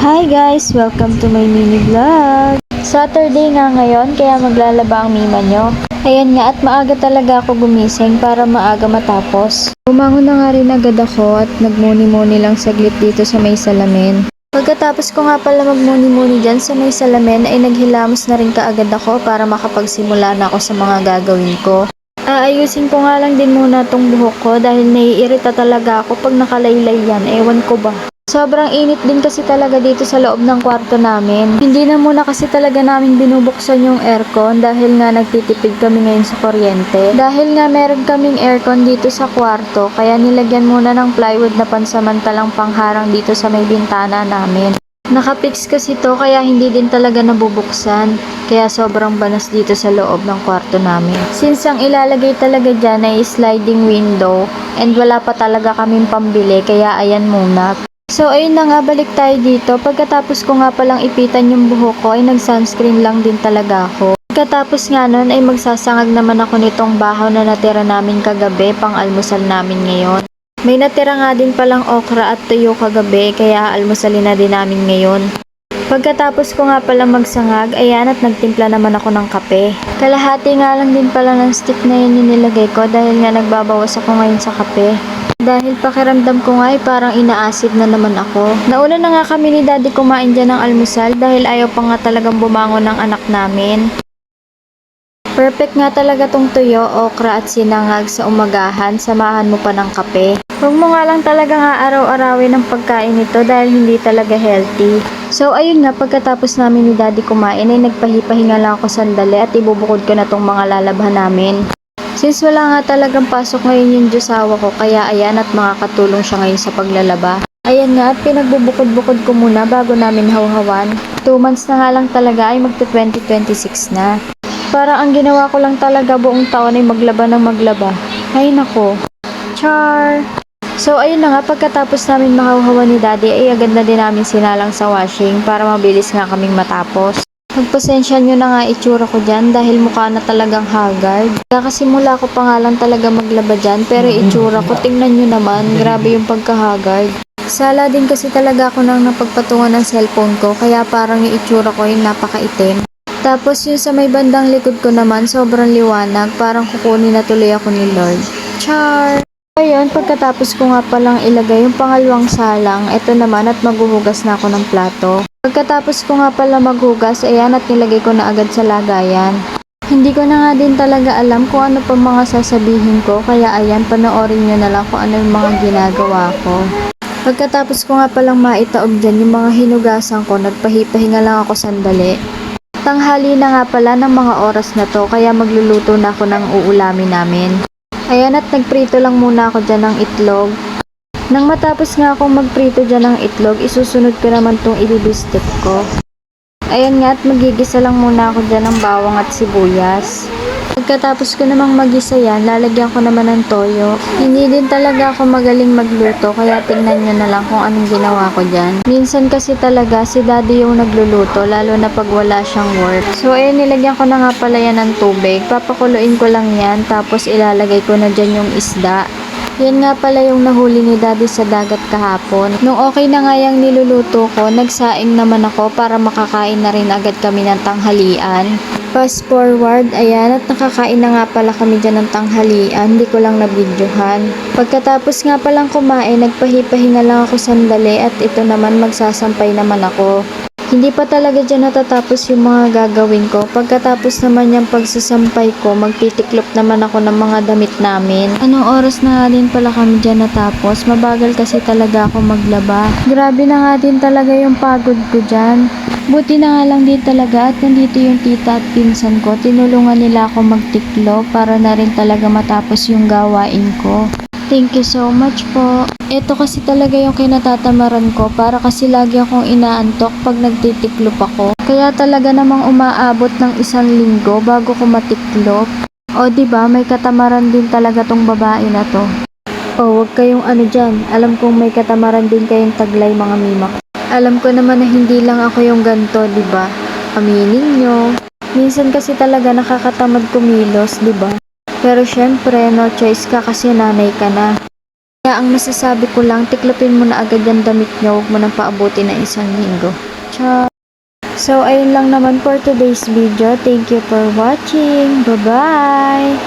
Hi guys! Welcome to my mini vlog! Saturday nga ngayon kaya maglalaba ang mima nyo. Ayan nga at maaga talaga ako gumising para maaga matapos. Bumangon na nga rin agad ako at nagmuni-muni lang saglit dito sa may salamin. Pagkatapos ko nga pala magmuni-muni dyan sa may salamin ay naghilamos na rin kaagad ako para makapagsimula na ako sa mga gagawin ko. Aayusin ko nga lang din muna tong buhok ko dahil naiirita talaga ako pag nakalaylay yan, ewan ko ba. Sobrang init din kasi talaga dito sa loob ng kwarto namin. Hindi na muna kasi talaga namin binubuksan yung aircon dahil nga nagtitipid kami ngayon sa kuryente. Dahil nga meron kaming aircon dito sa kwarto kaya nilagyan muna ng plywood na pansamantalang pangharang dito sa may bintana namin. Nakapix kasi to kaya hindi din talaga nabubuksan. Kaya sobrang banas dito sa loob ng kwarto namin. Since ang ilalagay talaga dyan ay sliding window and wala pa talaga kaming pambili kaya ayan muna. So ayun na nga, balik tayo dito. Pagkatapos ko nga palang ipitan yung buhok ko ay nag-sunscreen lang din talaga ako. Pagkatapos nga nun ay magsasangag naman ako nitong bahaw na natira namin kagabi pang almusal namin ngayon. May natira nga din palang okra at tuyo kagabi kaya almusalin na din namin ngayon. Pagkatapos ko nga pala magsangag, ayan at nagtimpla naman ako ng kape. Kalahati nga lang din pala ng stick na yun yung nilagay ko dahil nga nagbabawas ako ngayon sa kape. Dahil pakiramdam ko nga ay parang inaasid na naman ako. Nauna na nga kami ni Daddy kumain dyan ng almusal dahil ayaw pa nga talagang bumangon ng anak namin. Perfect nga talaga tong tuyo, okra at sinangag sa umagahan, samahan mo pa ng kape. Huwag mo nga lang talaga nga araw-arawin ng pagkain nito dahil hindi talaga healthy. So ayun nga, pagkatapos namin ni Daddy kumain ay nagpahipahinga lang ako sandali at ibubukod ko na tong mga lalabhan namin. Since wala nga talagang pasok ngayon yung josawa ko kaya ayan at makakatulong siya ngayon sa paglalaba. Ayan nga at pinagbubukod-bukod ko muna bago namin hawhawan. 2 months na nga lang talaga ay magto 2026 na. Para ang ginawa ko lang talaga buong taon ay maglaba ng maglaba. Ay nako. Char! So ayun na nga, pagkatapos namin mahawhawan ni Daddy ay agad na din namin sinalang sa washing para mabilis nga kaming matapos. Magpasensya nyo na nga itsura ko dyan dahil mukha na talagang haggard. Kakasimula ko pa nga lang talaga maglaba dyan pero itsura ko, tingnan nyo naman, grabe yung pagka-haggard. Sala din kasi talaga ako nang napagpatungan ng cellphone ko kaya parang yung itsura ko yung napakaitim. Tapos yung sa may bandang likod ko naman sobrang liwanag, parang kukunin na tuloy ako ni Lord. Char! Ayun, pagkatapos ko nga palang ilagay yung pangalawang salang, eto naman at maghuhugas na ako ng plato. Pagkatapos ko nga pala maghugas, ayan at nilagay ko na agad sa lagayan. Hindi ko na nga din talaga alam kung ano pa mga sasabihin ko, kaya ayan, panoorin nyo na lang kung ano yung mga ginagawa ko. Pagkatapos ko nga palang maitaob dyan yung mga hinugasan ko, nagpahipahinga lang ako sandali. Tanghali na nga pala ng mga oras na to, kaya magluluto na ako ng uulamin namin. Ayan at nagprito lang muna ako dyan ng itlog. Nang matapos nga akong magprito dyan ng itlog, isusunod ko naman tong ibibistik ko. Ayan nga at magigisa lang muna ako dyan ng bawang at sibuyas. Pagkatapos ko namang magisa yan, lalagyan ko naman ng toyo. Hindi din talaga ako magaling magluto kaya tingnan nyo na lang kung anong ginawa ko dyan. Minsan kasi talaga si Daddy yung nagluluto lalo na pag wala siyang work. So ayan, nilagyan ko na nga pala yan ng tubig. Papakuluin ko lang yan tapos ilalagay ko na dyan yung isda. Yan nga pala yung nahuli ni Daddy sa dagat kahapon. Nung okay na nga yung niluluto ko, nagsaing naman ako para makakain na rin agad kami ng tanghalian. Fast forward, ayan at nakakain na nga pala kami dyan ng tanghalian, hindi ko lang nabidyohan. Pagkatapos nga palang kumain, nagpahipahinga lang ako sandali at ito naman magsasampay naman ako. Hindi pa talaga dyan natatapos yung mga gagawin ko. Pagkatapos naman yung pagsasampay ko, magtitiklop naman ako ng mga damit namin. Anong oras na nga din pala kami dyan natapos? Mabagal kasi talaga ako maglaba. Grabe na nga din talaga yung pagod ko dyan. Buti na nga lang din talaga at nandito yung tita at pinsan ko. Tinulungan nila ako magtiklop para na rin talaga matapos yung gawain ko. Thank you so much po. Ito kasi talaga yung kinatatamaran ko para kasi lagi akong inaantok pag nagtitiklop ako. Kaya talaga namang umaabot ng 1 linggo bago ko matiklop. O diba, may katamaran din talaga tong babae na to. O wag kayong ano dyan, alam kong may katamaran din kayong taglay mga mima. Alam ko naman na hindi lang ako yung ganto, diba? Aminin nyo. Minsan kasi talaga nakakatamad kumilos, diba? Pero syempre, no choice ka kasi nanay ka na. Kaya ang masasabi ko lang, tiklopin mo na agad yung damit nyo, huwag mo nang paabuti na 1 linggo. So, ayun lang naman for today's video. Thank you for watching. Bye-bye!